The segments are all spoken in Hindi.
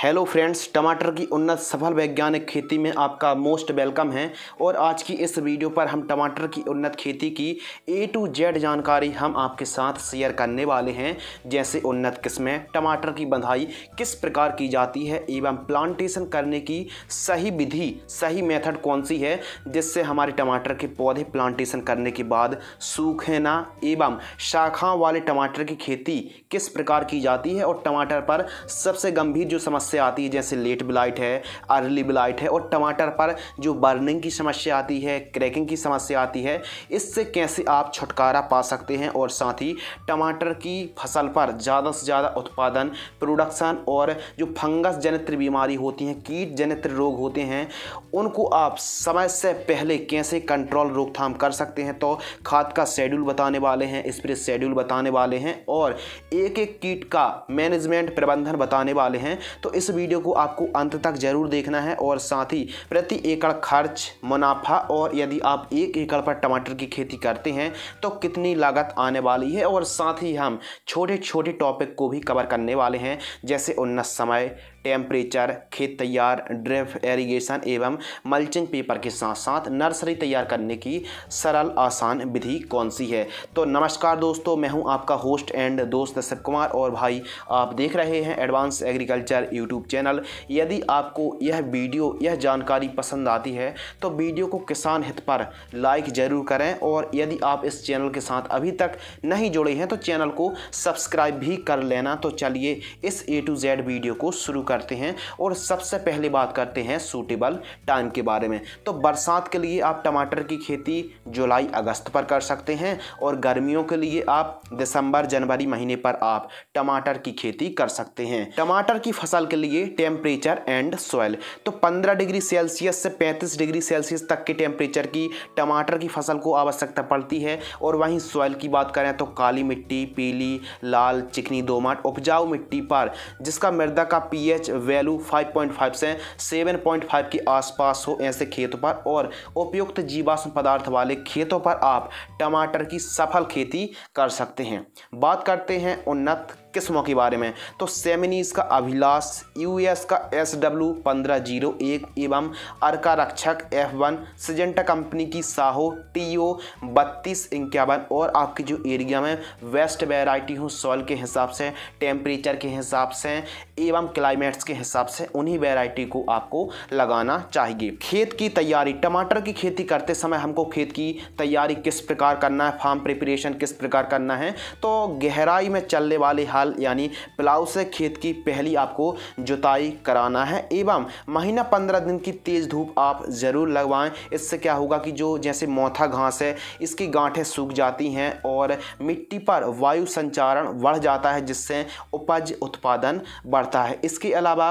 हेलो फ्रेंड्स, टमाटर की उन्नत सफल वैज्ञानिक खेती में आपका मोस्ट वेलकम है। और आज की इस वीडियो पर हम टमाटर की उन्नत खेती की A to Z जानकारी हम आपके साथ शेयर करने वाले हैं। जैसे उन्नत किस्में, टमाटर की बंधाई किस प्रकार की जाती है एवं प्लांटेशन करने की सही विधि, सही मेथड कौन सी है जिससे हमारे टमाटर के पौधे प्लांटेशन करने के बाद सूखे ना, एवं शाखाओं वाले टमाटर की खेती किस प्रकार की जाती है और टमाटर पर सबसे गंभीर जो समस्या आती है जैसे लेट ब्लाइट है, अर्ली ब्लाइट है और टमाटर पर जो बर्निंग की समस्या आती है, क्रैकिंग की समस्या आती है, इससे कैसे आप छुटकारा पा सकते हैं और साथ ही टमाटर की फसल पर ज़्यादा से ज़्यादा उत्पादन, प्रोडक्शन और जो फंगस जनित बीमारी होती हैं, कीट जनित रोग होते हैं, उनको आप समय से पहले कैसे कंट्रोल रोकथाम कर सकते हैं। तो खाद का शेड्यूल बताने वाले हैं, स्प्रे शेड्यूल बताने वाले हैं और एक एक कीट का मैनेजमेंट प्रबंधन बताने वाले हैं। तो इस वीडियो को आपको अंत तक जरूर देखना है और साथ ही प्रति एकड़ खर्च, मुनाफा और यदि आप 1 एकड़ पर टमाटर की खेती करते हैं तो कितनी लागत आने वाली है, और साथ ही हम छोटे छोटे टॉपिक को भी कवर करने वाले हैं जैसे उन्नत समय, टेम्परेचर, खेत तैयार, ड्रिप इरिगेशन एवं मल्चिंग पेपर के साथ साथ नर्सरी तैयार करने की सरल आसान विधि कौन सी है। तो नमस्कार दोस्तों, मैं हूं आपका होस्ट एंड दोस्त शिव कुमार और भाई आप देख रहे हैं एडवांस एग्रीकल्चर यूट्यूब चैनल। यदि आपको यह वीडियो, यह जानकारी पसंद आती है तो वीडियो को किसान हित पर लाइक ज़रूर करें और यदि आप इस चैनल के साथ अभी तक नहीं जुड़े हैं तो चैनल को सब्सक्राइब भी कर लेना। तो चलिए इस A to Z वीडियो को शुरू करते हैं और सबसे पहले बात करते हैं सूटेबल टाइम के बारे में। तो बरसात के लिए आप टमाटर की खेती जुलाई अगस्त पर कर सकते हैं और गर्मियों के लिए आप दिसंबर जनवरी महीने पर आप टमाटर की खेती कर सकते हैं। टमाटर की फसल के लिए टेम्परेचर एंड सॉइल, तो 15 डिग्री सेल्सियस से 35 डिग्री सेल्सियस तक के टेम्परेचर की टमाटर की फसल को आवश्यकता पड़ती है। और वहीं सॉइल की बात करें तो काली मिट्टी, पीली, लाल, चिकनी, दोमट, उपजाऊ मिट्टी पर जिसका मृदा का pH वैल्यू 5.5 से 7.5 के आसपास हो, ऐसे खेतों पर और उपयुक्त जीवाश्म पदार्थ वाले खेतों पर आप टमाटर की सफल खेती कर सकते हैं। बात करते हैं उन्नत किस्मों के बारे में। तो सेमिनीज का अभिलाष, US का SW1501 एवं अर्का रक्षक F1, सिजेंटा कंपनी की साहो TO 3251 और आपकी जो एरिया में वेस्ट वैरायटी हो, सॉइल के हिसाब से, टेम्परेचर के हिसाब से एवं क्लाइमेट्स के हिसाब से उन्हीं वैरायटी को आपको लगाना चाहिए। खेत की तैयारी, टमाटर की खेती करते समय हमको खेत की तैयारी किस प्रकार करना है, फार्म प्रिपरेशन किस प्रकार करना है। तो गहराई में चलने वाले यानी प्लाव से खेत की पहली आपको जुताई कराना है एवं महीना 15 दिन की तेज धूप आप जरूर लगवाएं। इससे क्या होगा कि जो जैसे मोथा घास है इसकी गांठें सूख जाती हैं और मिट्टी पर वायु संचारण बढ़ जाता है जिससे उपज उत्पादन बढ़ता है। इसके अलावा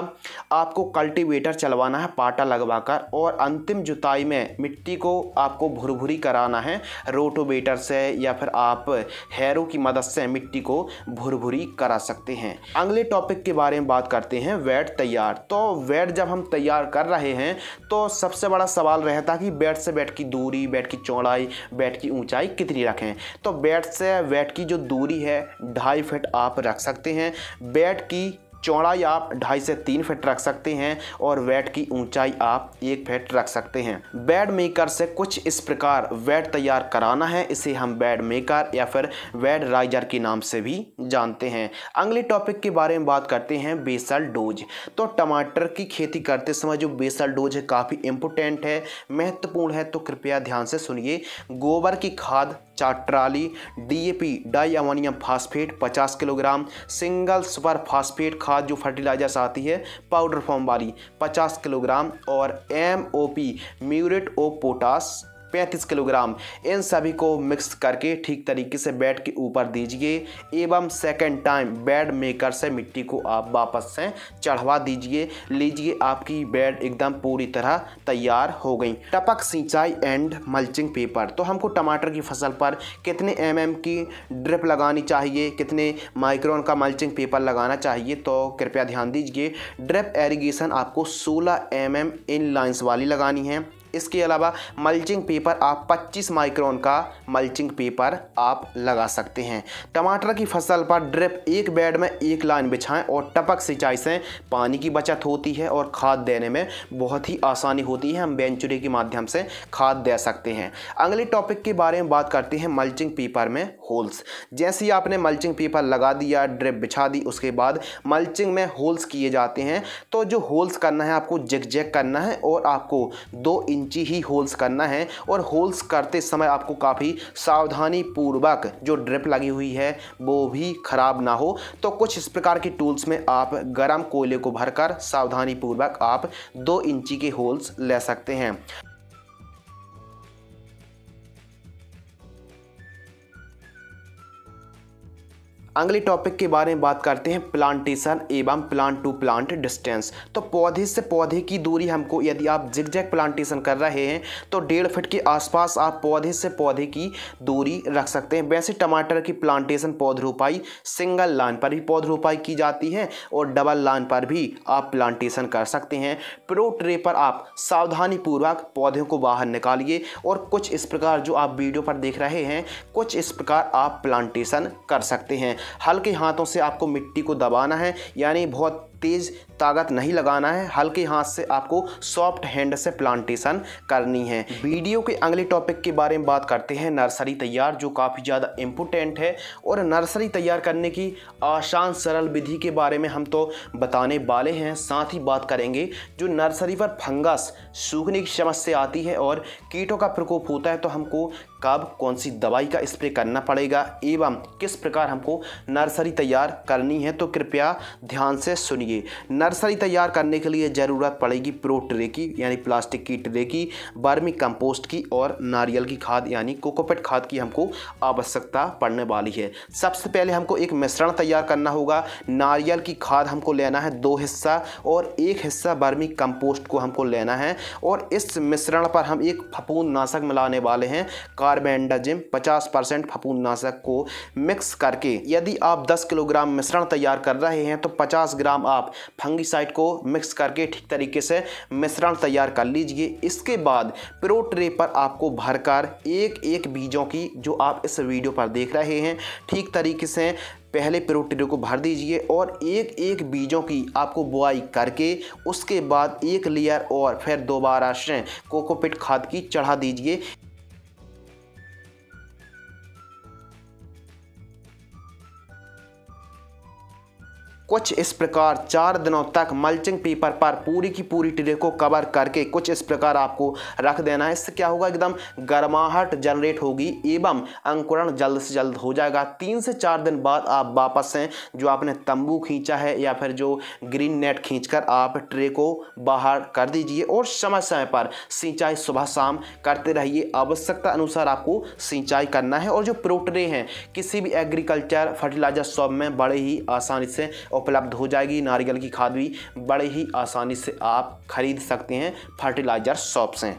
आपको कल्टीवेटर चलवाना है पाटा लगवाकर और अंतिम जुताई में मिट्टी को आपको भुरभुरी कराना है रोटोवेटर से या फिर आप हैरो की मदद से मिट्टी को भुरभुरी करा सकते हैं। अगले टॉपिक के बारे में बात करते हैं बेड तैयार। तो बेड जब हम तैयार कर रहे हैं तो सबसे बड़ा सवाल रहता है कि बेड से बेड की दूरी, बेड की चौड़ाई, बेड की ऊंचाई कितनी रखें। तो बेड से बेड की जो दूरी है 2.5 फीट आप रख सकते हैं। बेड की चौड़ाई आप 2.5 से 3 फीट रख सकते हैं और बेड की ऊंचाई आप 1 फीट रख सकते हैं। बेड मेकर से कुछ इस प्रकार बेड तैयार कराना है, इसे हम बेड मेकर या फिर बेड राइजर के नाम से भी जानते हैं। अगले टॉपिक के बारे में बात करते हैं बेसल डोज। तो टमाटर की खेती करते समय जो बेसल डोज है काफ़ी इम्पोर्टेंट है, महत्वपूर्ण है, तो कृपया ध्यान से सुनिए। गोबर की खाद 4 trolley, DAP di ammonium phosphate 50 kilogram, single super phosphate खाद जो फर्टिलाइजर्स आती है पाउडर फॉर्म वाली 50 किलोग्राम और MOP muriate of potash 35 kilogram, इन सभी को मिक्स करके ठीक तरीके से बेड के ऊपर दीजिए एवं सेकंड टाइम बेड मेकर से मिट्टी को आप वापस से चढ़वा दीजिए। लीजिए, आपकी बेड एकदम पूरी तरह तैयार हो गई। टपक सिंचाई एंड मल्चिंग पेपर, तो हमको टमाटर की फसल पर कितने mm की ड्रिप लगानी चाहिए, कितने माइक्रोन का मल्चिंग पेपर लगाना चाहिए। तो कृपया ध्यान दीजिए, ड्रिप एरीगेशन आपको 16 mm इन लाइन्स वाली लगानी है। इसके अलावा मल्चिंग पेपर आप 25 माइक्रोन का मल्चिंग पेपर आप लगा सकते हैं। टमाटर की फसल पर ड्रिप एक बेड में एक लाइन बिछाएं और टपक सिंचाई से पानी की बचत होती है और खाद देने में बहुत ही आसानी होती है। हम वेंचुरी के माध्यम से खाद दे सकते हैं। अगले टॉपिक के बारे में बात करते हैं मल्चिंग पेपर में होल्स। जैसे ही आपने मल्चिंग पेपर लगा दिया, ड्रिप बिछा दी, उसके बाद मल्चिंग में होल्स किए जाते हैं। तो जो होल्स करना है आपको जिग-जैग करना है और आपको 2 इंची ही होल्स करना है और होल्स करते समय आपको काफ़ी सावधानी पूर्वक जो ड्रिप लगी हुई है वो भी ख़राब ना हो। तो कुछ इस प्रकार के टूल्स में आप गर्म कोयले को भरकर सावधानी पूर्वक आप 2 इंची के होल्स ले सकते हैं। अगले टॉपिक के बारे में बात करते हैं प्लांटेशन एवं प्लांट टू प्लांट डिस्टेंस। तो पौधे से पौधे की दूरी हमको, यदि आप जिगजैग प्लांटेशन कर रहे हैं तो 1.5 फीट के आसपास आप पौधे से पौधे की दूरी रख सकते हैं। वैसे टमाटर की प्लांटेशन पौधरोपाई सिंगल लाइन पर भी पौधरोपाई की जाती है और डबल लाइन पर भी आप प्लांटेशन कर सकते हैं। प्रो ट्रे पर आप सावधानी पूर्वक पौधों को बाहर निकालिए और कुछ इस प्रकार जो आप वीडियो पर देख रहे हैं, कुछ इस प्रकार आप प्लांटेशन कर सकते हैं। हल्के हाथों से आपको मिट्टी को दबाना है, यानी बहुत तेज़ ताकत नहीं लगाना है। हल्के हाथ से आपको सॉफ्ट हैंड से प्लांटेशन करनी है। वीडियो के अगले टॉपिक के बारे में बात करते हैं नर्सरी तैयार, जो काफ़ी ज़्यादा इम्पोर्टेंट है। और नर्सरी तैयार करने की आसान सरल विधि के बारे में हम तो बताने वाले हैं। साथ ही बात करेंगे जो नर्सरी पर फंगस सूखने की समस्या आती है और कीटों का प्रकोप होता है, तो हमको कब कौन सी दवाई का स्प्रे करना पड़ेगा एवं किस प्रकार हमको नर्सरी तैयार करनी है, तो कृपया ध्यान से सुनिए। नर्सरी तैयार करने के लिए ज़रूरत पड़ेगी प्रो ट्रे की, यानी प्लास्टिक की ट्रे की, वर्मी कंपोस्ट की और नारियल की खाद यानी कोकोपीट खाद की हमको आवश्यकता पड़ने वाली है। सबसे पहले हमको एक मिश्रण तैयार करना होगा। नारियल की खाद हमको लेना है 2 हिस्सा और 1 हिस्सा वर्मी कंपोस्ट को हमको लेना है और इस मिश्रण पर हम एक फफूंदनाशक मिलाने वाले हैं, कार्बेंडाजिम 50% फफूंदनाशक को मिक्स करके। यदि आप 10 किलोग्राम मिश्रण तैयार कर रहे हैं तो 50 ग्राम आप फंगीसाइड को मिक्स करके ठीक तरीके से मिश्रण तैयार कर लीजिए। इसके बाद प्रो ट्रे पर आपको भरकर एक एक बीजों की, जो आप इस वीडियो पर देख रहे हैं, ठीक तरीके से पहले प्रो ट्रे को भर दीजिए और एक एक बीजों की आपको बुआई करके उसके बाद एक लेयर और फिर दोबारा से कोकोपीट खाद की चढ़ा दीजिए। कुछ इस प्रकार 4 दिनों तक मल्चिंग पेपर पर पूरी की पूरी ट्रे को कवर करके कुछ इस प्रकार आपको रख देना है। इससे क्या होगा, एकदम गर्माहट जनरेट होगी एवं अंकुरण जल्द से जल्द हो जाएगा। 3 से 4 दिन बाद आप वापस से जो आपने तंबू खींचा है या फिर जो ग्रीन नेट खींचकर आप ट्रे को बाहर कर दीजिए और समय समय पर सिंचाई सुबह शाम करते रहिए। आवश्यकता अनुसार आपको सिंचाई करना है। और जो प्रो ट्रे हैं किसी भी एग्रीकल्चर फर्टिलाइजर शॉप में बड़े ही आसानी से उपलब्ध हो जाएगी। नारियल की खाद भी बड़े ही आसानी से आप खरीद सकते हैं फर्टिलाइजर शॉप से।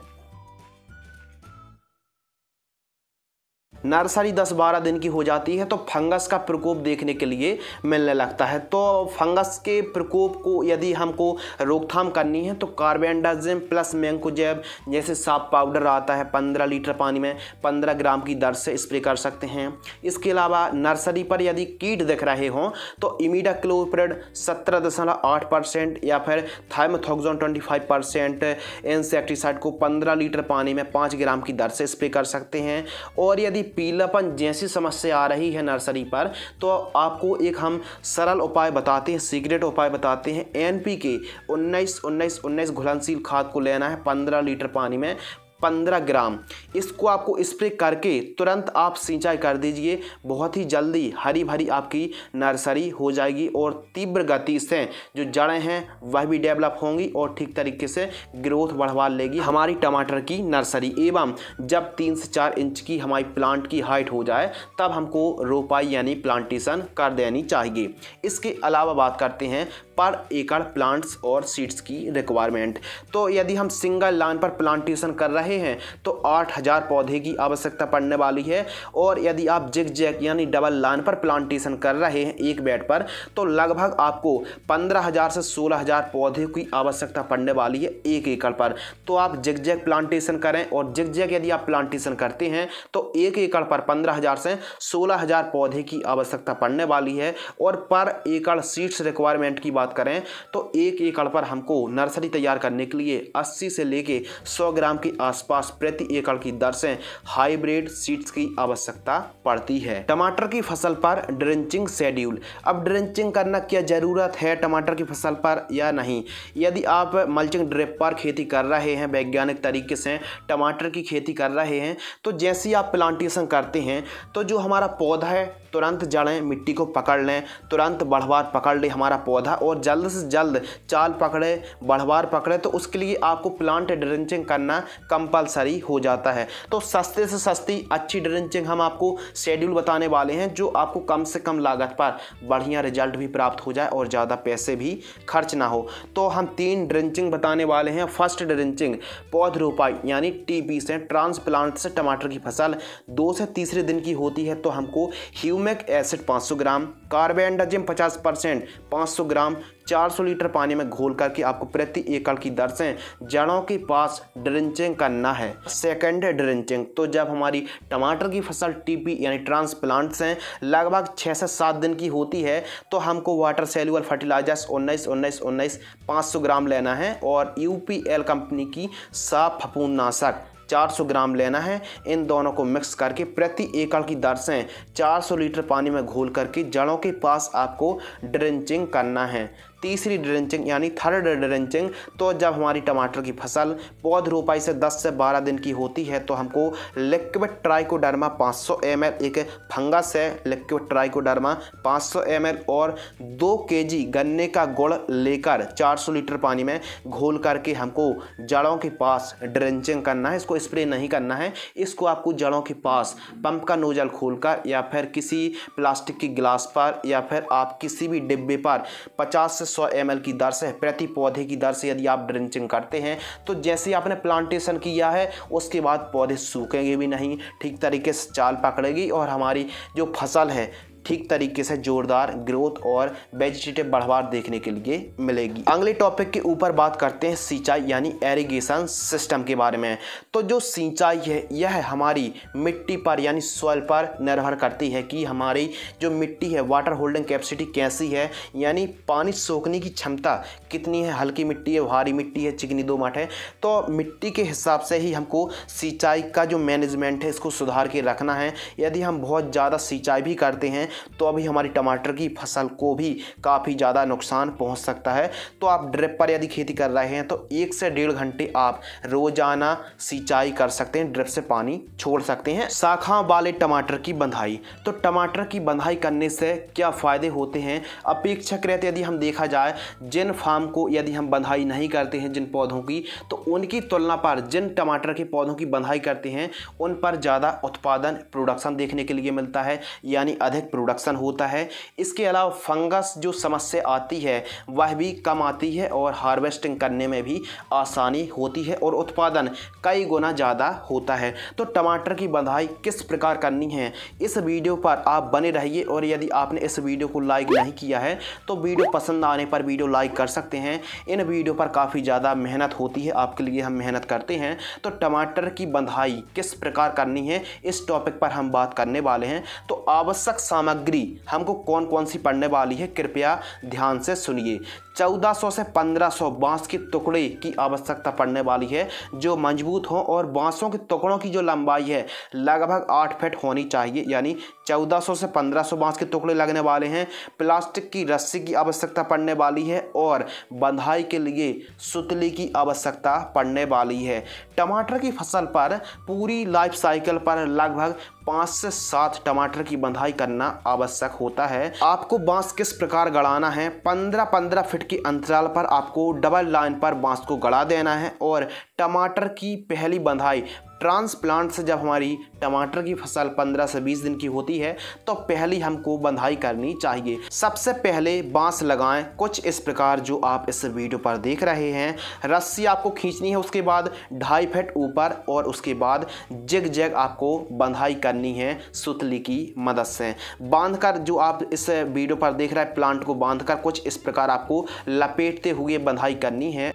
नर्सरी 10-12 दिन की हो जाती है तो फंगस का प्रकोप देखने के लिए मिलने लगता है। तो फंगस के प्रकोप को यदि हमको रोकथाम करनी है तो कार्बेंडाजिम प्लस मैंकोजेब जैसे साफ पाउडर आता है 15 लीटर पानी में 15 ग्राम की दर से स्प्रे कर सकते हैं। इसके अलावा नर्सरी पर यदि कीट दिख रहे हों तो इमिडाक्लोप्रिड 17.8% या फिर थाइमेथॉक्सोन 25% इंसेक्टिसाइड को 15 लीटर पानी में 5 ग्राम की दर से स्प्रे कर सकते हैं। और यदि पीलापन जैसी समस्या आ रही है नर्सरी पर तो आपको एक हम सरल उपाय बताते हैं, सीक्रेट उपाय बताते हैं। NPK 19-19-19 घुलनशील खाद को लेना है 15 लीटर पानी में 15 ग्राम। इसको आपको स्प्रे करके तुरंत आप सिंचाई कर दीजिए। बहुत ही जल्दी हरी भरी आपकी नर्सरी हो जाएगी और तीव्र गति से जो जड़ें हैं वह भी डेवलप होंगी और ठीक तरीके से ग्रोथ बढ़वा लेगी हमारी टमाटर की नर्सरी। एवं जब 3 से 4 इंच की हमारी प्लांट की हाइट हो जाए तब हमको रोपाई यानी प्लांटेशन कर देनी चाहिए। इसके अलावा बात करते हैं पर एकड़ प्लांट्स और सीड्स की रिक्वायरमेंट। तो यदि हम सिंगल लाइन पर प्लांटेशन कर रहे रहे हैं तो 8000 पौधे की आवश्यकता पड़ने वाली है। और यदि आप जिग-जैग यानी डबल लाइन पर प्लांटेशन कर रहे हैं एक बेड पर तो लगभग आपको 15000 से 16000 पौधे की आवश्यकता पड़ने वाली है 1 एकड़ पर। तो आप जिग-जैग प्लांटेशन करें, और जिग-जैग यदि आप प्लांटेशन करते हैं तो 1 एकड़ पर 15000 से 16000 पौधे की आवश्यकता पड़ने वाली है। और पर एकड़ सीड्स रिक्वायरमेंट की बात करें तो 1 एकड़ पर हमको नर्सरी तैयार करने के लिए 80 से लेके 100 ग्राम के आसपास प्रति एकड़ की दर से हाइब्रिड सीड्स की आवश्यकता पड़ती है। टमाटर की फसल पर ड्रेंचिंग शेड्यूल। अब ड्रेंचिंग करना क्या ज़रूरत है टमाटर की फसल पर या नहीं? यदि आप मल्चिंग ड्रिप पर खेती कर रहे हैं, वैज्ञानिक तरीके से टमाटर की खेती कर रहे हैं, तो जैसे ही आप प्लांटेशन करते हैं तो जो हमारा पौधा है तुरंत जड़ें मिट्टी को पकड़ लें, तुरंत बढ़वार पकड़ ले हमारा पौधा, और जल्द से जल्द चाल पकड़े, बढ़वार पकड़े, तो उसके लिए आपको प्लांट ड्रेंचिंग करना कंपलसरी हो जाता है। तो सस्ते से सस्ती अच्छी ड्रेंचिंग हम आपको शेड्यूल बताने वाले हैं जो आपको कम से कम लागत पर बढ़िया रिजल्ट भी प्राप्त हो जाए और ज़्यादा पैसे भी खर्च ना हो। तो हम 3 ड्रेंचिंग बताने वाले हैं। फर्स्ट ड्रेंचिंग पौध रोपाई यानी TP से, ट्रांसप्लांट से टमाटर की फसल 2 से तीसरे दिन की होती है तो हमको ह्यूमिक एसिड 500 ग्राम, कार्बेंडाजिम 50% 500 ग्राम 400 लीटर पानी में घोल करके आपको प्रति एकड़ की दर से जड़ों के पास ड्रेंचिंग करना है। सेकंड ड्रेंचिंग, तो जब हमारी टमाटर की फसल TP यानी ट्रांसप्लांट से लगभग 6 से 7 दिन की होती है तो हमको वाटर सेल्युबल फर्टिलाइजर्स 19-19-19 500 ग्राम लेना है, और UPL कंपनी की साफ फफूंदनाशक 400 ग्राम लेना है। इन दोनों को मिक्स करके प्रति एकड़ की दर से 400 लीटर पानी में घोल करके जड़ों के पास आपको ड्रेंचिंग करना है। तीसरी ड्रेंचिंग यानी थर्ड ड्रेंचिंग, तो जब हमारी टमाटर की फसल पौध रोपाई से 10 से 12 दिन की होती है तो हमको लिक्विड ट्राइकोडर्मा 500 ml, एक फंगस है लिक्विड ट्राइकोडर्मा 500 ml, और 2 kg गन्ने का गुड़ लेकर 400 लीटर पानी में घोल करके हमको जड़ों के पास ड्रेंचिंग करना है। इसको स्प्रे नहीं करना है, इसको आपको जड़ों के पास पंप का नोजल खोलकर या फिर किसी प्लास्टिक की गिलास पर या फिर आप किसी भी डिब्बे पर 50 से 100 ml की दर से प्रति पौधे की दर से यदि आप ड्रेंचिंग करते हैं तो जैसे ही आपने प्लांटेशन किया है उसके बाद पौधे सूखेंगे भी नहीं, ठीक तरीके से चाल पकड़ेगी और हमारी जो फसल है ठीक तरीके से जोरदार ग्रोथ और वेजिटेटिव बढ़वार देखने के लिए मिलेगी। अगले टॉपिक के ऊपर बात करते हैं सिंचाई यानी एरिगेशन सिस्टम के बारे में। तो जो सिंचाई है यह हमारी मिट्टी पर यानी सॉइल पर निर्भर करती है कि हमारी जो मिट्टी है वाटर होल्डिंग कैपेसिटी कैसी है, यानी पानी सोखने की क्षमता कितनी है, हल्की मिट्टी है, भारी मिट्टी है, चिकनी दोमट है। तो मिट्टी के हिसाब से ही हमको सिंचाई का जो मैनेजमेंट है इसको सुधार के रखना है। यदि हम बहुत ज़्यादा सिंचाई भी करते हैं तो अभी हमारी टमाटर की फसल को भी काफ़ी ज़्यादा नुकसान पहुंच सकता है। तो आप ड्रिप पर यदि खेती कर रहे हैं तो 1 से 1.5 घंटे आप रोजाना सिंचाई कर सकते हैं, ड्रिप से पानी छोड़ सकते हैं। शाखा वाले टमाटर की बंधाई, तो टमाटर की बंधाई करने से क्या फ़ायदे होते हैं अपेक्षाकृत यदि हम देखा जाए, जिन फार्म को यदि हम बंधाई नहीं करते हैं जिन पौधों की, तो उनकी तुलना पर जिन टमाटर के पौधों की बंधाई करते हैं उन पर ज़्यादा उत्पादन प्रोडक्शन देखने के लिए मिलता है, यानी अधिक प्रोडक्शन होता है। इसके अलावा फंगस जो समस्या आती है वह भी कम आती है और हार्वेस्टिंग करने में भी आसानी होती है और उत्पादन कई गुना ज़्यादा होता है। तो टमाटर की बंधाई किस प्रकार करनी है इस वीडियो पर आप बने रहिए, और यदि आपने इस वीडियो को लाइक नहीं किया है तो वीडियो पसंद आने पर वीडियो लाइक कर सकते हैं। इन वीडियो पर काफ़ी ज़्यादा मेहनत होती है, आपके लिए हम मेहनत करते हैं। तो टमाटर की बंधाई किस प्रकार करनी है इस टॉपिक पर हम बात करने वाले हैं। तो आवश्यक सामग्री हमको कौन कौन सी पड़ने वाली है कृपया ध्यान से सुनिए। 1400 से 1500 बांस के टुकड़े की आवश्यकता पड़ने वाली है जो मजबूत हो, और बांसों के टुकड़ों की जो लंबाई है लगभग 8 फीट होनी चाहिए, यानी 1400 से 1500 बांस के टुकड़े लगने वाले हैं। प्लास्टिक की रस्सी की आवश्यकता पड़ने वाली है और बंधाई के लिए सुतली की आवश्यकता पड़ने वाली है। टमाटर की फसल पर पूरी लाइफ साइकिल पर लगभग 5 से 7 टमाटर की बंधाई करना आवश्यक होता है। आपको बांस किस प्रकार गड़ाना है, 15-15 फीट के अंतराल पर आपको डबल लाइन पर बांस को गड़ा देना है, और टमाटर की पहली बंधाई ट्रांसप्लांट से जब हमारी टमाटर की फसल 15 से 20 दिन की होती है तो पहली हमको बंधाई करनी चाहिए। सबसे पहले बांस लगाएं कुछ इस प्रकार जो आप इस वीडियो पर देख रहे हैं। रस्सी आपको खींचनी है, उसके बाद 2.5 फीट ऊपर और उसके बाद जिग जैग आपको बंधाई करनी है सुतली की मदद से। बांधकर जो आप इस वीडियो पर देख रहे हैं प्लांट को बांधकर कुछ इस प्रकार आपको लपेटते हुए बंधाई करनी है।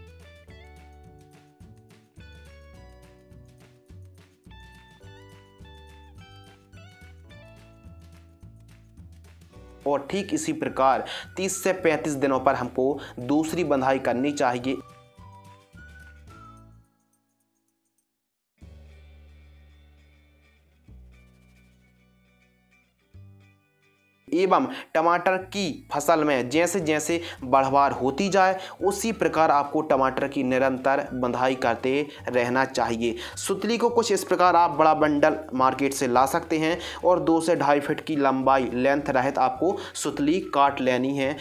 और ठीक इसी प्रकार 30 से 35 दिनों पर हमको दूसरी बंधाई करनी चाहिए। एवं टमाटर की फसल में जैसे जैसे बढ़वार होती जाए उसी प्रकार आपको टमाटर की निरंतर बंधाई करते रहना चाहिए। सुतली को कुछ इस प्रकार आप बड़ा बंडल मार्केट से ला सकते हैं और 2 से 2.5 फीट की लंबाई लेंथ रहित आपको सुतली काट लेनी है।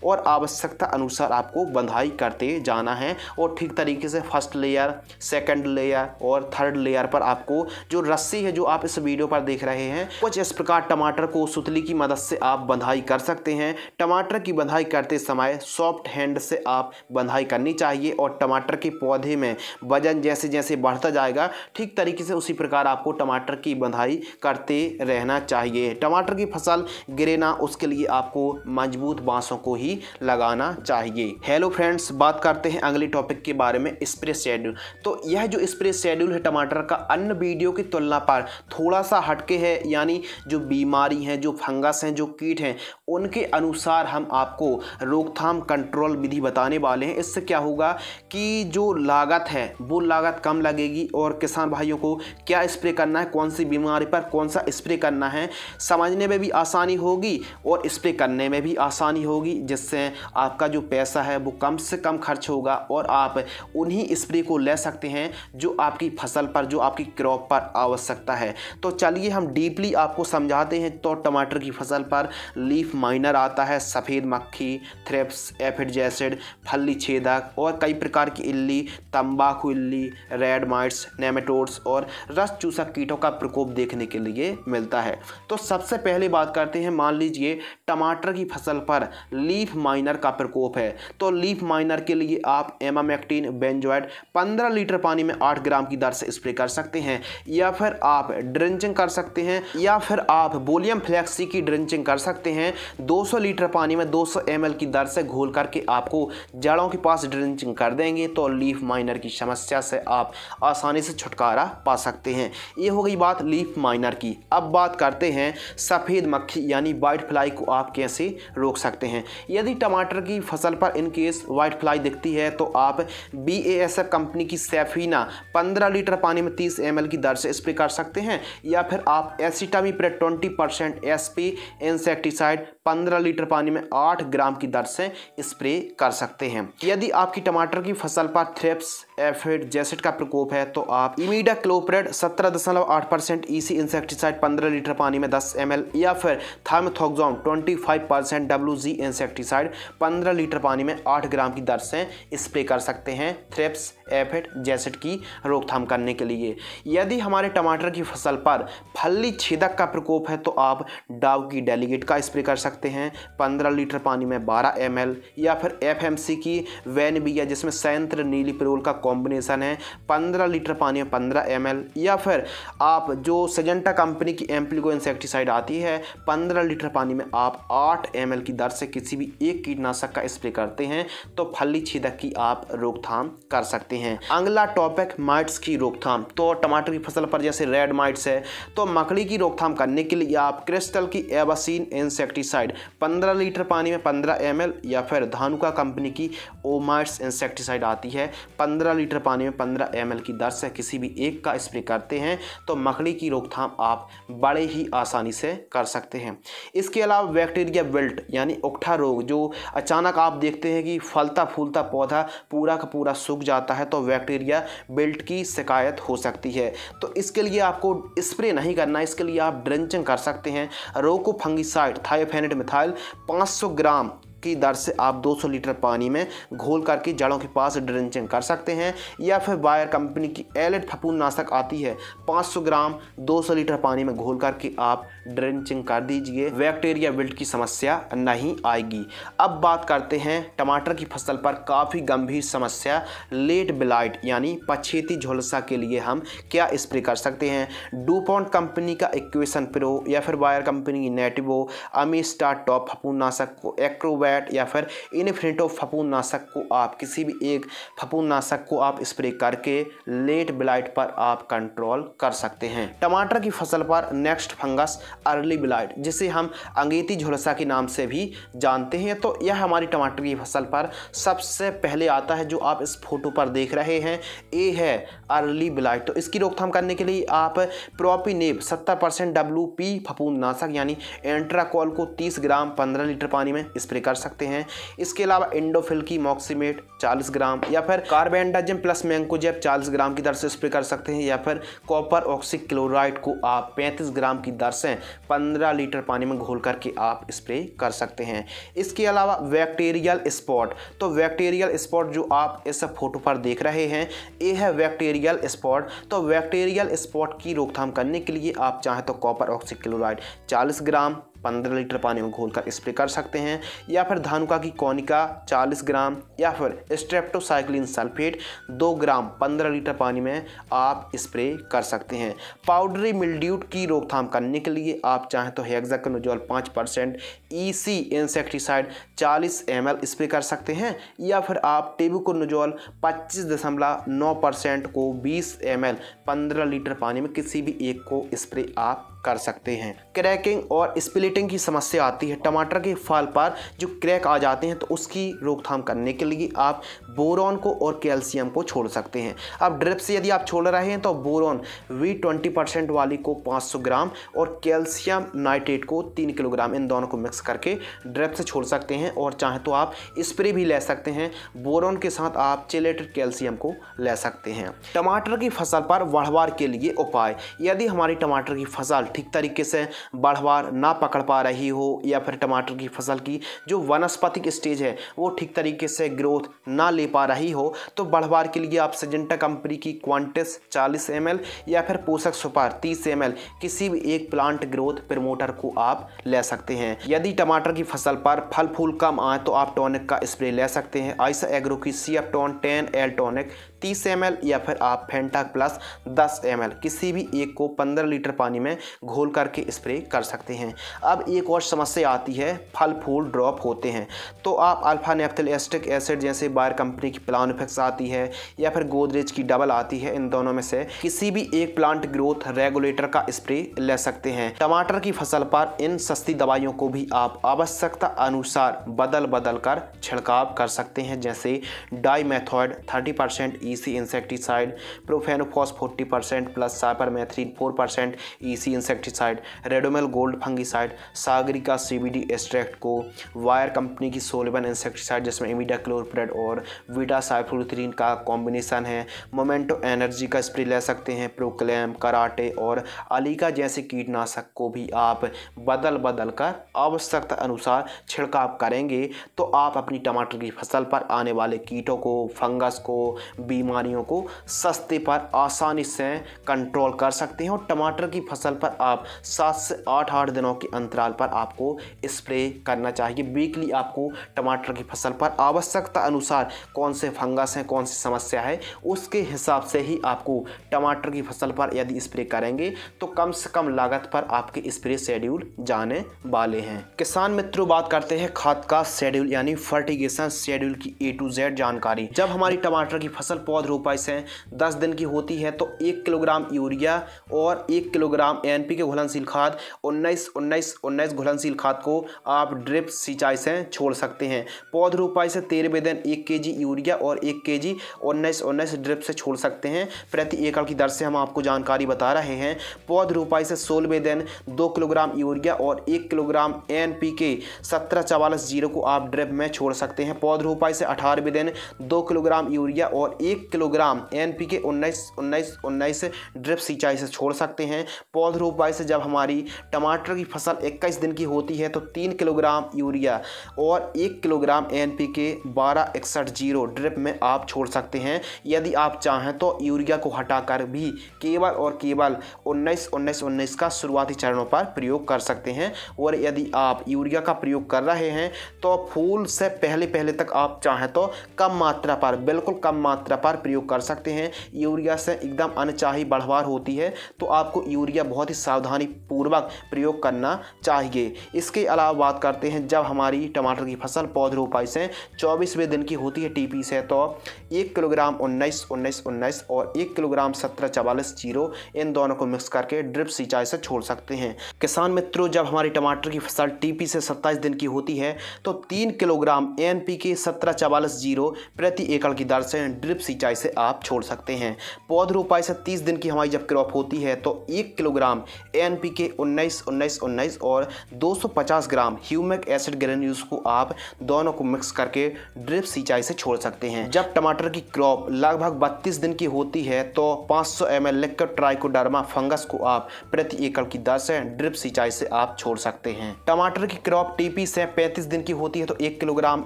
और आवश्यकता अनुसार आपको बंधाई करते जाना है और ठीक तरीके से फर्स्ट लेयर, सेकंड लेयर और थर्ड लेयर पर आपको जो रस्सी है जो आप इस वीडियो पर देख रहे हैं कुछ इस प्रकार टमाटर को सुतली की मदद से आप बंधाई कर सकते हैं। टमाटर की बंधाई करते समय सॉफ्ट हैंड से आप बंधाई करनी चाहिए और टमाटर के पौधे में वजन जैसे जैसे बढ़ता जाएगा ठीक तरीके से उसी प्रकार आपको टमाटर की बंधाई करते रहना चाहिए। टमाटर की फसल गिरे ना उसके लिए आपको मजबूत बांसों को ही लगाना चाहिए। हेलो फ्रेंड्स, बात करते हैं अगले टॉपिक के बारे में, स्प्रे शेड्यूल। तो यह जो स्प्रे शेड्यूल है टमाटर का अन्य वीडियो की तुलना पर थोड़ा सा हटके है, यानी जो बीमारी है, जो फंगस हैं, जो कीट हैं उनके अनुसार हम आपको रोकथाम कंट्रोल विधि बताने वाले हैं। इससे क्या होगा कि जो लागत है वो लागत कम लगेगी और किसान भाइयों को क्या स्प्रे करना है, कौन सी बीमारी पर कौन सा स्प्रे करना है समझने में भी आसानी होगी और स्प्रे करने में भी आसानी होगी, जिससे आपका जो पैसा है वो कम से कम खर्च होगा और आप उन्हीं स्प्रे को ले सकते हैं जो आपकी फसल पर, जो आपकी क्रॉप पर आवश्यकता है। तो चलिए हम डीपली आपको समझाते हैं। तो टमाटर की फसल पर लीफ माइनर आता है, सफ़ेद मक्खी, थ्रिप्स, एफिड जैसिड, फली छेदक और कई प्रकार की इल्ली, तंबाकू इल्ली, रेड माइट्स, नेमेटोड्स और रस चूसक कीटों का प्रकोप देखने के लिए मिलता है। तो सबसे पहले बात करते हैं, मान लीजिए टमाटर की फसल पर लीफ माइनर का प्रकोप है। तो लीफ माइनर के लिए आप एमामेक्टिन बेंजोएट 15 लीटर पानी में 8 ग्राम की दर से स्प्रे कर सकते हैं, या फिर आप ड्रिंचिंग कर सकते हैं, या फिर आप वोलियम फ्लेक्सी की ड्रिंचिंग कर सकते हैं। 200 लीटर पानी में 200 ml की दर से घोल करके आपको जड़ों के पास ड्रिंचिंग कर देंगे तो लीफ माइनर की समस्या से आप आसानी से छुटकारा पा सकते हैं। ये हो गई बात लीफ माइनर की। अब बात करते हैं सफ़ेद मक्खी यानी वाइट फ्लाई को आप कैसे रोक सकते हैं। यदि टमाटर की फसल पर इन केस वाइट फ्लाई दिखती है तो आप BASF कंपनी की सैफीना 15 लीटर पानी में 30 ml की दर से स्प्रे कर सकते हैं, या फिर आप एसिटामिप्रेड 20% SP इंसेक्टिसाइड 15 लीटर पानी में 8 ग्राम की दर से स्प्रे कर सकते हैं। यदि आपकी टमाटर की फसल पर थ्रिप्स, एफिड जैसिड का प्रकोप है तो आप इमीडाक्लोप्रिड 17.8% EC इंसेक्टिसाइड 15 लीटर पानी में 10 ml, या फिर थाइमेथोक्सोम 25% WG इंसेक्टिसाइड 15 लीटर पानी में 8 ग्राम की दर से स्प्रे कर सकते हैं थ्रिप्स, एफिड जैसिड की रोकथाम करने के लिए। यदि हमारे टमाटर की फसल पर फली छेदक का प्रकोप है तो आप डाव की डेलीगेट का स्प्रे कर सकते हैं 15 लीटर पानी में 12 ml, या फिर FMC की वैनबिया जिसमें संयंत्र नीलीप्रोल का कॉम्बिनेशन है 15 लीटर पानी में 15 ml, या फिर आप जो सजेंटा कंपनी की एम्प्लिको इंसेक्टिसाइड आती है 15 लीटर पानी में आप 8 ml की दर से किसी भी एक कीटनाशक का स्प्रे करते हैं तो फली छेदक की आप रोकथाम कर सकते हैं। अगला टॉपिक माइट्स की रोकथाम। तो टमाटर की फसल पर जैसे रेड माइट्स है तो मकड़ी की रोकथाम करने के लिए आप क्रिस्टल की एबासीन इंसेक्टिसाइड 15 लीटर पानी में 15 ml, या फिर धानुका कंपनी की ओमाइट्स इंसेक्टिसाइड आती है 15 लीटर पानी में 15 ml की दर से किसी भी एक का स्प्रे करते हैं तो मकड़ी की रोकथाम आप बड़े ही आसानी से कर सकते हैं। इसके अलावा बैक्टीरिया विल्ट यानी उकठा रोग, जो अचानक आप देखते हैं कि फलता फूलता पौधा पूरा का पूरा सूख जाता है तो बैक्टीरिया विल्ट की शिकायत हो सकती है। तो इसके लिए आपको स्प्रे नहीं करना, इसके लिए आप ड्रेंचिंग कर सकते हैं। रोको फंगिसाइड थायोफेनेट मिथाइल 500 ग्राम की दर से आप 200 लीटर पानी में घोल करके जड़ों के पास ड्रिंचिंग कर सकते हैं। या फिर बायर कंपनी की एलिट फफूंदनाशक आती है, 500 ग्राम 200 लीटर पानी में घोल करके आप ड्रिंचिंग कर दीजिए, बैक्टीरिया विल्ट की समस्या नहीं आएगी। अब बात करते हैं टमाटर की फसल पर काफ़ी गंभीर समस्या लेट ब्लाइट यानी पछेती झुलसा के लिए हम क्या स्प्रे कर सकते हैं। डूपॉन्ट कंपनी का इक्वेशन प्रो या फिर बायर कंपनी की नेटिवो, अमीस्टार टॉप फफूंदनाशक को, एक्रोबैट या फिर इन्फिनिटो फफूंदनाशक को आप किसी भी एक फफूंदनाशक को आप स्प्रे करके लेट ब्लाइट पर आप कंट्रोल कर सकते हैं। टमाटर की फसल पर नेक्स्ट फंगस अर्ली ब्लाइट, जिसे हम अंगेती झुलसा के नाम से भी जानते हैं, तो यह हमारी टमाटर की फसल पर सबसे पहले आता है जो आप इस फोटो पर देख रहे हैं। ये है अर्ली ब्लाइट। तो इसकी रोकथाम करने के लिए आप प्रोपिनेब 70% WP फफूंदनाशक यानी एंट्राकॉल को 30 ग्राम 15 लीटर पानी में स्प्रे कर सकते हैं। इसके अलावा इंडोफिल की मॉक्सीमेट 40 ग्राम या फिर कार्बेंडाजिम प्लस मैंकोजेब 40 ग्राम की दर से स्प्रे कर सकते हैं। या फिर कॉपर ऑक्सीक्लोराइड को आप 35 ग्राम की दर से 15 लीटर पानी में घोल करके आप स्प्रे कर सकते हैं। इसके अलावा बैक्टीरियल स्पॉट, तो बैक्टीरियल स्पॉट जो आप इस फोटो पर देख रहे हैं ये है बैक्टीरियल स्पॉट। तो बैक्टीरियल स्पॉट की रोकथाम करने के लिए आप चाहें तो कॉपर ऑक्सीक्लोराइड 40 ग्राम 15 लीटर पानी में घोलकर स्प्रे कर सकते हैं। या फिर धानुका की कोनिका 40 ग्राम या फिर स्ट्रेप्टोसाइक्लिन सल्फेट 2 ग्राम 15 लीटर पानी में आप स्प्रे कर सकते हैं। पाउडरी मिल्ड्यू की रोकथाम करने के लिए आप चाहें तो hexaconazole 5% EC insecticide 40 ml spray कर सकते हैं। या फिर आप टेबुकोनाजोल 25.9% को 20 ml 15 लीटर पानी में किसी भी एक को स्प्रे आप कर सकते हैं। क्रैकिंग और स्प्लिटिंग की समस्या आती है टमाटर के फल पर, जो क्रैक आ जाते हैं, तो उसकी रोकथाम करने के लिए आप बोरॉन को और कैल्शियम को छोड़ सकते हैं। अब ड्रिप से यदि आप छोड़ रहे हैं तो बोरॉन V20% वाली को 500 ग्राम और कैल्शियम नाइट्रेट को 3 किलोग्राम, इन दोनों को मिक्स करके ड्रिप से छोड़ सकते हैं। और चाहे तो आप स्प्रे भी ले सकते हैं, बोरॉन के साथ आप चेलेटेड कैल्शियम को ले सकते हैं। टमाटर की फसल पर बढ़वार के लिए उपाय, यदि हमारी टमाटर की फसल ठीक तरीके से बढ़वार ना पकड़ पा रही हो या फिर टमाटर की फसल की जो वनस्पतिक स्टेज है वो ठीक तरीके से ग्रोथ ना ले पा रही हो, तो बढ़वार के लिए आप सिजेंटा कंपनी की क्वांटिस 40 ml या फिर पोषक सुपर 30 ml किसी भी एक प्लांट ग्रोथ प्रमोटर को आप ले सकते हैं। यदि टमाटर की फसल पर फल फूल कम आए तो आप टॉनिक का स्प्रे ले सकते हैं। आइसा एग्रो की CF-टॉन 10L टॉनिक 30 ml या फिर आप फेंटाक प्लस 10 ml किसी भी एक को 15 लीटर पानी में घोल करके स्प्रे कर सकते हैं। अब एक और समस्या आती है, फल फूल ड्रॉप होते हैं, तो आप अल्फा नेफ्थल एस्टिक एसिड जैसे बायर कंपनी की प्लानोफिक्स आती है या फिर गोदरेज की डबल आती है, इन दोनों में से किसी भी एक प्लांट ग्रोथ रेगुलेटर का स्प्रे ले सकते हैं। टमाटर की फसल पर इन सस्ती दवाइयों को भी आप आवश्यकता अनुसार बदल बदल कर छिड़काव कर सकते हैं, जैसे dimethoate 30% EC insecticide, profenofos 40% plus cypermethrin 4% EC insecticide, Ridomil gold fungicide, Sagarika CBD extract को, वायर कंपनी की सोलिबन इंसेक्टिसाइड जिसमें इमिडाक्लोरप्रिड और विडासाइक्लोथ्रीन का कॉम्बिनेशन है, मोमेंटो एनर्जी का स्प्रे ले सकते हैं, प्रोक्लेम, कराटे और अलीका जैसे कीटनाशक को भी आप बदल बदल कर आवश्यकता अनुसार छिड़काव करेंगे तो आप अपनी टमाटर की फसल पर आने वाले कीटों को, फंगस को, बीमारियों को सस्ते पर आसानी से कंट्रोल कर सकते हैं। और टमाटर की फसल पर आप 7 से 8 दिनों के अंतराल पर आपको स्प्रे करना चाहिए। वीकली आपको टमाटर की फसल पर आवश्यकता अनुसार कौन से फंगस हैं, कौन सी समस्या है, उसके हिसाब से ही आपको टमाटर की फसल पर यदि स्प्रे करेंगे तो कम से कम लागत पर आपके स्प्रे शेड्यूल जाने वाले हैं। किसान मित्रों, बात करते हैं खाद का शेड्यूल यानी फर्टिगेशन शेड्यूल की A to Z जानकारी। जब हमारी टमाटर की फसल पौध रोपाई से 10 दिन की होती है तो 1 किलोग्राम यूरिया और 1 किलोग्राम NPK घुलनशील खाद 19-19-19 घुलनशील खाद को आप ड्रिप सिंचाई से छोड़ सकते हैं। पौध रोपाई से 13वें दिन 1 kg यूरिया और 1 kg 19-19 ड्रिप से छोड़ सकते हैं। प्रति एकड़ की दर से हम आपको जानकारी बता रहे हैं। पौध रोपाई से 16वें दिन 2 किलोग्राम यूरिया और 1 किलोग्राम NPK 1744-0 को आप ड्रिप में छोड़ सकते हैं। पौध रोपाई से 18वें दिन 2 किलोग्राम यूरिया और 1 1 किलोग्राम NPK 19-19-19 ड्रिप सिंचाई से छोड़ सकते हैं। पौध रोपाई से जब हमारी टमाटर की फसल 21 दिन की होती है तो 3 किलोग्राम यूरिया और 1 किलोग्राम NPK 12-61-0 ड्रिप में आप छोड़ सकते हैं। यदि आप चाहें तो यूरिया को हटाकर भी केवल और केवल 19-19-19 का शुरुआती चरणों पर प्रयोग कर सकते हैं। और यदि आप यूरिया का प्रयोग कर रहे हैं तो फूल से पहले तक आप चाहें तो कम मात्रा पर, बिल्कुल कम मात्रा पर प्रयोग कर सकते हैं। यूरिया से एकदम अनचाही बढ़वार होती है तो आपको यूरिया बहुत ही सावधानी पूर्वक प्रयोग करना चाहिए। इसके अलावा बात करते हैं जब हमारी टमाटर की फसल पौध रोपाई से 24वें दिन की होती है TP से, तो 1 किलोग्राम 19-19-19 और 1 किलोग्राम 17-44-0 इन दोनों को मिक्स करके ड्रिप सिंचाई से छोड़ सकते हैं। किसान मित्रों, जब हमारी टमाटर की फसल TP से 27 दिन की होती है तो 3 किलोग्राम NPK 17-44-0 प्रति एकड़ की दर से ड्रिप सिंचाई से आप छोड़ सकते हैं। पौध रोपाई से 30 दिन की हमारी जब क्रॉप होती है तो 1 किलोग्राम NPK 19-19-19 और 250 ग्राम ह्यूमिक एसिड ग्रेन्यूल्स को आप दोनों को मिक्स करके ड्रिप सिंचाई से छोड़ सकते हैं। जब टमाटर की क्रॉप लगभग 32 दिन की होती है तो 500 ml लिक्विड ट्राइकोडर्मा फंगस को आप प्रति एकड़ की दर से ड्रिप सिंचाई से आप छोड़ सकते हैं। टमाटर की क्रॉप TP से 35 दिन की होती है तो 1 किलोग्राम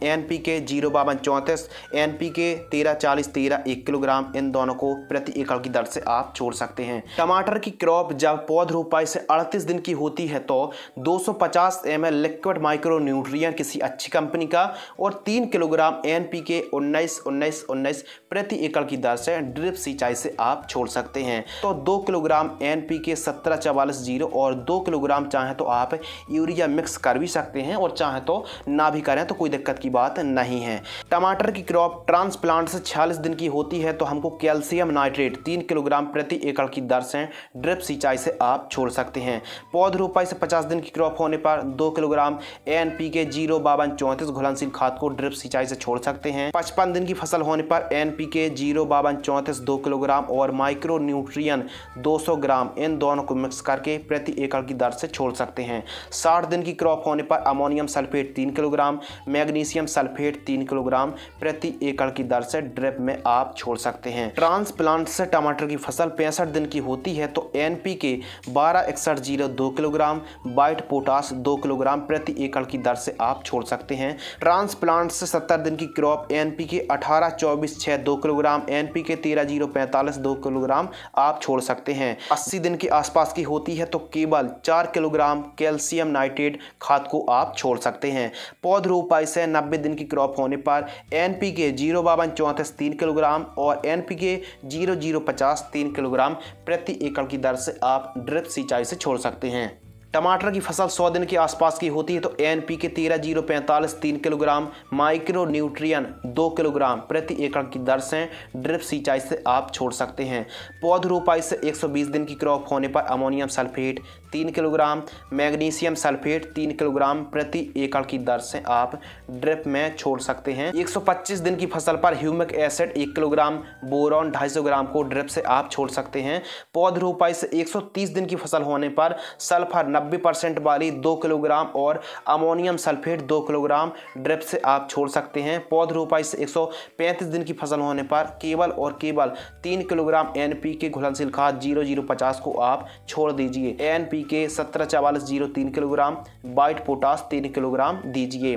NPK 0-52-34 NPK 13-40-13 1 किलोग्राम इन दोनों को प्रति एकड़ की दर से आप छोड़ सकते हैं। टमाटर की क्रॉप जब पौध रोपाई से 38 दिन की होती है तो 250 ml लिक्विड माइक्रो न्यूट्रिएंट किसी अच्छी कंपनी का और 3 किलोग्राम NPK 19-19-19 प्रति एकड़ की दर से ड्रिप सिंचाई से आप छोड़ सकते हैं। तो 2 किलोग्राम NPK 17-44-0 और 2 किलोग्राम चाहे तो आप यूरिया मिक्स कर भी सकते हैं और चाहे तो ना भी करें तो कोई दिक्कत की बात नहीं है। टमाटर की क्रॉप ट्रांसप्लांट से 46 दिन की होती है तो हमको कैल्शियम नाइट्रेट 3 किलोग्राम प्रति एकड़ की दर से ड्रिप सिंचाई से आप छोड़ सकते हैं। पौध रोपाई से 50 दिन की क्रॉप होने पर 2 किलोग्राम NPK 0-52-34 घुलनशील खाद को ड्रिप सिंचाई से छोड़ सकते हैं। 55 दिन की फसल होने पर NPK 0-52-34 2 किलोग्राम और माइक्रो न्यूट्रिएंट 200 ग्राम इन दोनों को मिक्स करके प्रति एकड़ की दर से छोड़ सकते हैं। 60 दिन की क्रॉप होने पर ammonium sulphate 3 kilogram, magnesium sulphate 3 kilogram प्रति एकड़ की दर से ड्रिप में आप छोड़ सकते हैं। ट्रांसप्लांट से टमाटर की फसल 65 दिन की होती है तो NPK 12-61-0 2 किलोग्राम, बाइट पोटास 2 किलोग्राम प्रति एकड़ की दर से आप छोड़ सकते हैं। ट्रांसप्लांट से 70 दिन की crop NPK 18-24-6 2 kilogram, NPK 13-0-45 2 kilogram आप छोड़ सकते हैं। 80 दिन के आसपास की होती है तो केवल 4 किलोग्राम कैल्शियम नाइट्रेट खाद को आप छोड़ सकते हैं। पौध रोपाई से 90 दिन की क्रॉप होने पर NPK 0-52-34 3 किलोग्राम और NPK 0-0-50 3 किलोग्राम प्रति एकड़ की दर से आप ड्रिप सिंचाई से छोड़ सकते हैं। टमाटर की फसल 100 दिन के आसपास की होती है तो NPK 13-0-45 3 kilogram, micro nutrient 2 kilogram प्रति एकड़ की दर से ड्रिप सिंचाई से आप छोड़ सकते हैं। पौध रोपाई से 120 दिन की क्रॉप होने पर ammonium sulphate 3 kilogram, magnesium sulphate 3 kilogram प्रति एकड़ की दर से आप ड्रिप में छोड़ सकते हैं। 125 दिन की फसल पर ह्यूमिक एसिड 1 किलोग्राम, बोरॉन 250 ग्राम को ड्रिप से आप छोड़ सकते हैं। पौध रोपाई से 130 दिन की फसल होने पर सल्फर 90% वाली 2 किलोग्राम और अमोनियम सल्फेट 2 किलोग्राम ड्रिप से आप छोड़ सकते हैं। पौध रोपाई से 135 दिन की फसल होने पर केवल और केवल 3 किलोग्राम NPK घुलनशील खाद 0-0-50 को आप छोड़ दीजिए। NPK 17-44-0 3 किलोग्राम, बाइट पोटास 3 किलोग्राम दीजिए।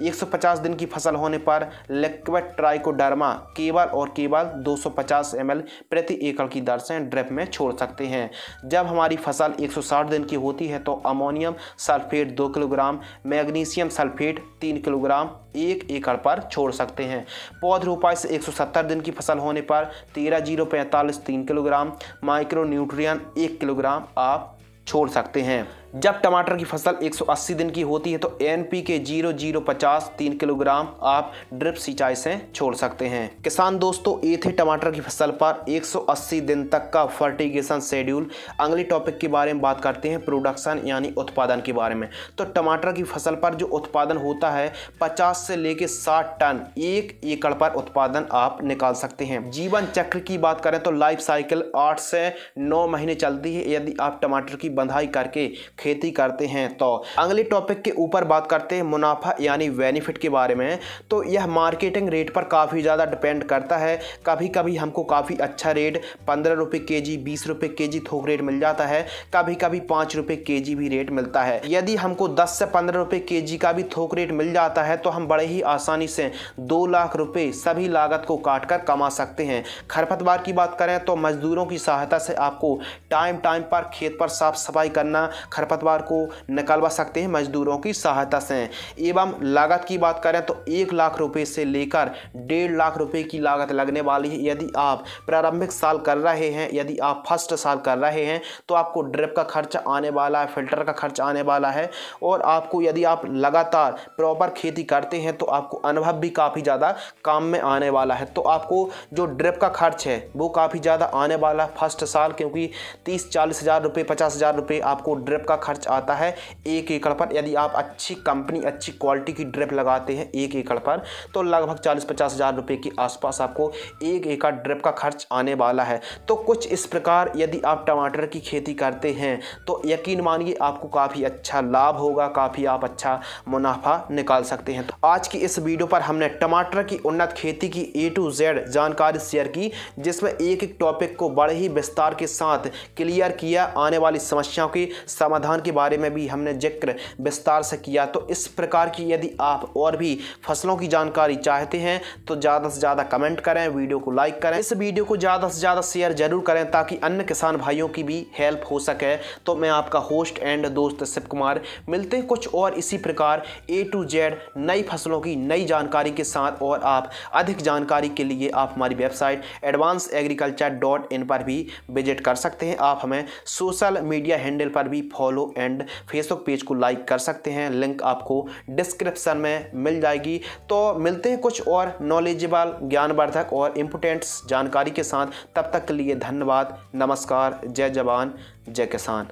150 दिन की फसल होने पर लिक्विड ट्राइकोडर्मा केवल और केवल 250 ml प्रति एकड़ की दर से ड्रिप में छोड़ सकते हैं। जब हमारी फसल 160 दिन की होती है तो ammonium sulphate 2 kilogram, magnesium sulphate 3 kilogram 1 एकड़ पर छोड़ सकते हैं। पौध रोपाई से 170 दिन की फसल होने पर 13-0-45 3 किलोग्राम, माइक्रो न्यूट्रिएंट 1 किलोग्राम आप छोड़ सकते हैं। जब टमाटर की फसल 180 दिन की होती है तो NPK 0-0-50 3 किलोग्राम आप ड्रिप सिंचाई से छोड़ सकते हैं। किसान दोस्तों, ये थे टमाटर की फसल पर 180 दिन तक का फर्टिगेशन शेड्यूल। अगली टॉपिक के बारे में बात करते हैं, प्रोडक्शन यानी उत्पादन के बारे में। तो टमाटर की फसल पर जो उत्पादन होता है 50 से लेके 60 टन 1 एकड़ पर उत्पादन आप निकाल सकते हैं। जीवन चक्र की बात करें तो लाइफ साइकिल 8 से 9 महीने चलती है। यदि आप टमाटर की बंधाई करके खेती करते हैं। तो अगले टॉपिक के ऊपर बात करते हैं मुनाफा यानी बेनिफिट के बारे में। तो यह मार्केटिंग रेट पर काफ़ी ज़्यादा डिपेंड करता है। कभी कभी हमको काफ़ी अच्छा रेट 15 रुपये केजी, 20 रुपये केजी थोक रेट मिल जाता है, कभी कभी 5 रुपये केजी भी रेट मिलता है। यदि हमको 10 से 15 रुपये केजी का भी थोक रेट मिल जाता है तो हम बड़े ही आसानी से 2 लाख रुपए सभी लागत को काट कर कमा सकते हैं। खरपतवार की बात करें तो मजदूरों की सहायता से आपको टाइम टाइम पर खेत पर साफ सफाई करना, खरपतवार को निकलवा सकते हैं मजदूरों की सहायता से। एवं लागत की बात करें तो 1 लाख रुपए से लेकर 1.5 लाख रुपए की लागत लगने वाली है। यदि आप प्रारंभिक साल कर रहे हैं, यदि आप फर्स्ट साल कर रहे हैं तो आपको ड्रिप का खर्च आने वाला है, फिल्टर का खर्च आने वाला है, और आपको यदि आप लगातार प्रॉपर खेती करते हैं तो आपको अनुभव भी काफ़ी ज़्यादा काम में आने वाला है। तो आपको जो ड्रिप का खर्च है वो काफ़ी ज़्यादा आने वाला है फर्स्ट साल, क्योंकि 30-40 हज़ार रुपये, 50 हज़ार रुपये आपको ड्रिप का खर्च आता है 1 एकड़ पर। यदि आप अच्छी कंपनी, अच्छी क्वालिटी की ड्रिप लगाते हैं 1 एकड़ पर तो लगभग 40-50 हज़ार रुपये के आसपास आपको 1 एकड़ ड्रिप का खर्च आने वाला है। तो कुछ इस प्रकार यदि आप टमाटर की खेती करते हैं तो यकीन मानिए आपको काफ़ी अच्छा लाभ होगा, काफ़ी आप अच्छा मुनाफा निकाल सकते हैं। तो आज की इस वीडियो पर हमने टमाटर की उन्नत खेती की A to Z जानकारी शेयर की, जिसमें एक एक टॉपिक को बड़े ही विस्तार के साथ क्लियर किया। आने वाली समस्याओं के समाधान के बारे में भी हमने जिक्र विस्तार से किया। तो इस प्रकार की यदि आप और भी फसलों की जानकारी चाहते हैं तो ज़्यादा से ज़्यादा कमेंट करें, वीडियो को लाइक करें, इस वीडियो को ज़्यादा से ज़्यादा शेयर जरूर करें ताकि अन्य किसान भाइयों की भी हेल्प हो सके। तो मैं आपका होस्ट एंड दोस्त शिव कुमार, मिलते हैं कुछ और इसी प्रकार A to Z नई फसलों की नई जानकारी के साथ। और आप अधिक जानकारी के लिए आप हमारी वेबसाइट advancedagriculture.in पर भी विजिट कर सकते हैं। आप हमें सोशल मीडिया हैंडल पर भी फॉलो एंड फेसबुक पेज को लाइक कर सकते हैं, लिंक आपको डिस्क्रिप्शन में मिल जाएगी। तो मिलते हैं कुछ और नॉलेजेबल, ज्ञानवर्धक और इम्पोर्टेंट जानकारी के साथ। तब तक के लिए धन्यवाद, नमस्कार, जय जवान जय किसान।